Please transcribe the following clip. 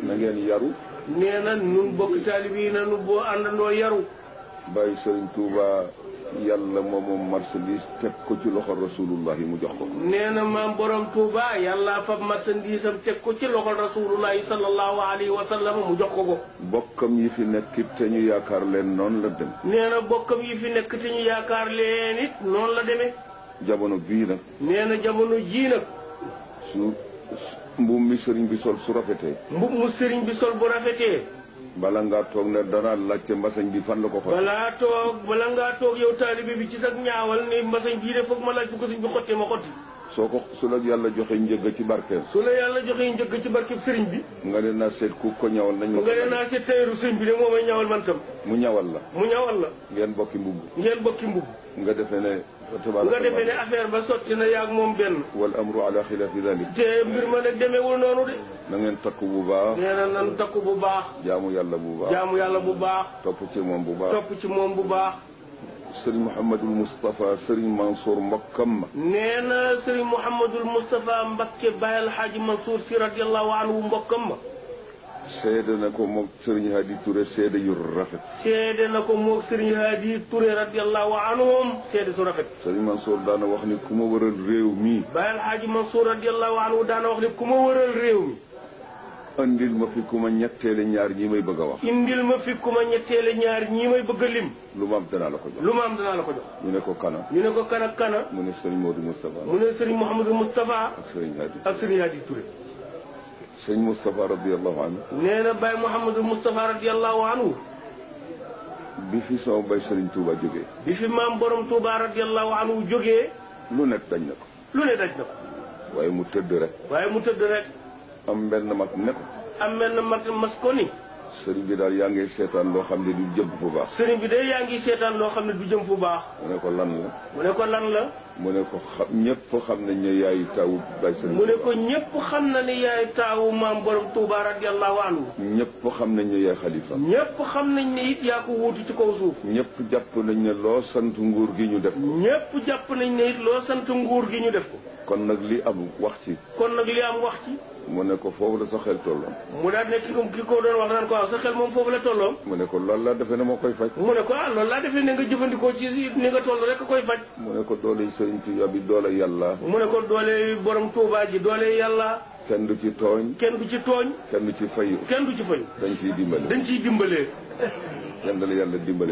na ngeen yaru. nee na nun bokki taalib yi na nu boo àndandoo yaru. bàyyi Sëriñ Tuuba yàlla moom marchandise teg ko ci loxo rasulullah yi mu jox ko. nee na maam borom Tuuba yàlla fab marchandise am teg ko ci loxo rasulullah sallallahu alayhi wa sallam mu jox ko ko. bokkam yi fi nekk it te ñu yaakaar leen noonu la dem. nee na bokkam yi fi nekk te ñu yaakaar leen it noonu la demee. jamono bii nag. nee na jamono jii nag. su mbubb mi sëriñ bi sol su rafetee. mbubb mu sëriñ bi sol bu rafetee. bala ngaa toog ne dara laajte mbasañ bi fan la ko xotti. bala ngaa toog yow taalibe bi ci sax ñaawal ne mbasañ bii de foog ma laaj bu ko sëriñ bi xottee ma xotti. su la yàlla joxe njëgg ci barkeem. su la yàlla joxe njëgg ci barkeem sëriñ bi. nga ne naa seet ku ko ñawal nañ ma ko. nga ne naa seet tayeeru sëriñ bi de moo may ñawal man tam. mu ñawal la. ngeen bokki mbubb. nga defee ne. nga defee ne affaire ba sotti na yaag moom benn. wal amru ala xilaafi dalik. te mbir ma nag demeewul noonu de. na ngeen takku bu baax. nee na nan takku bu baax. jaamu yàlla bu baax. jaamu yàlla bu baax. topp ci moom bu baax. topp ci moom bu baax. Sëriñ Mouhamadul Moustapha Sëriñ Mansour mbokkam ma. nee na Sëriñ Mouhamadul Moustapha Mbakke Baye El Hadji Mansour si radiyallahu anhu mbokkam ma. seede na ko moom Sëriñ Hadi Touré seede yu rafet. seede na ko moom Sëriñ Hadi Touré radiyallahu anhum seede su rafet. Sëriñ Mansour daana wax ni ku ma wëral réew mi. Baye El Hadji Mansour radiyallahu anhu daana wax ni ku ma wëral réew mi. indil ma fi ku ma ñetteele ñaar ñi may bëgg a wax. indil ma fi ku ma ñetteele ñaar ñi may bëgg a lim. lu ma am danaa la ko jox. lu ma am danaa la ko jox. ñu ne ko kana. ñu ne ko kana. mu ne Sëriñ Modou Moustapha. mu ne Sëriñ Mouhamadou Moustapha. ak Sëriñ Hadi Touré. Sëriñ Moustapha radiyallahu anhu. nee na Baye Mouhamadou Moustapha radiyallahu anhu. bi fi sama bay Sëriñ Touba jógee. bi fi maam borom Touba radiyallahu anhu jógee. lu nekk dañ na ko. lu ne daj na ko. waaye mu tëdd rek. am benn mag ne ko. am benn mag mas ko ni. sëriñ bi daal yaa ngi seetaan loo xam ne du jëm fu baax. sëriñ bi de yaa ngi seetaan loo xam ne du jëm fu baax. mu ne ko lan la. mu ne ko ñëpp xam nañ ne yaay taawu bay sëriñ. mu ne ko ñëpp xam na ne yaay taawu maam borom Touba radiyallahu anhu. ñëpp xam nañ ne yaay xalifa. ñëpp xam nañ ne it yaa ko wuutu ci kaw suuf. ñëpp jàpp nañ ne loo sant nguur gi ñu def ko. ñëpp jàpp nañ ne it loo sant nguur gi ñu def ko. kon nag li am wax ci. mu ne ko foofu la sa xel tolloon. mu daal ne ki ko doon wax naan ko waaw sa xel moom foofu la tolloon. mu ne ko loolu laa defee ne moo koy faj. mu ne ko loolu laa defee ne nga jëfandikoo ci ni nga toll rek koy faj. mu ne ko doole Sëriñ Tuuba bi doole yàlla. mu ne ko doole borom Tuuba ji doole yàlla. kenn du ci tooñ. kenn du ci tooñ. kenn du ci fayu. kenn du ci fayu. dañ ciy dimbale. yal na la yàlla dimbale.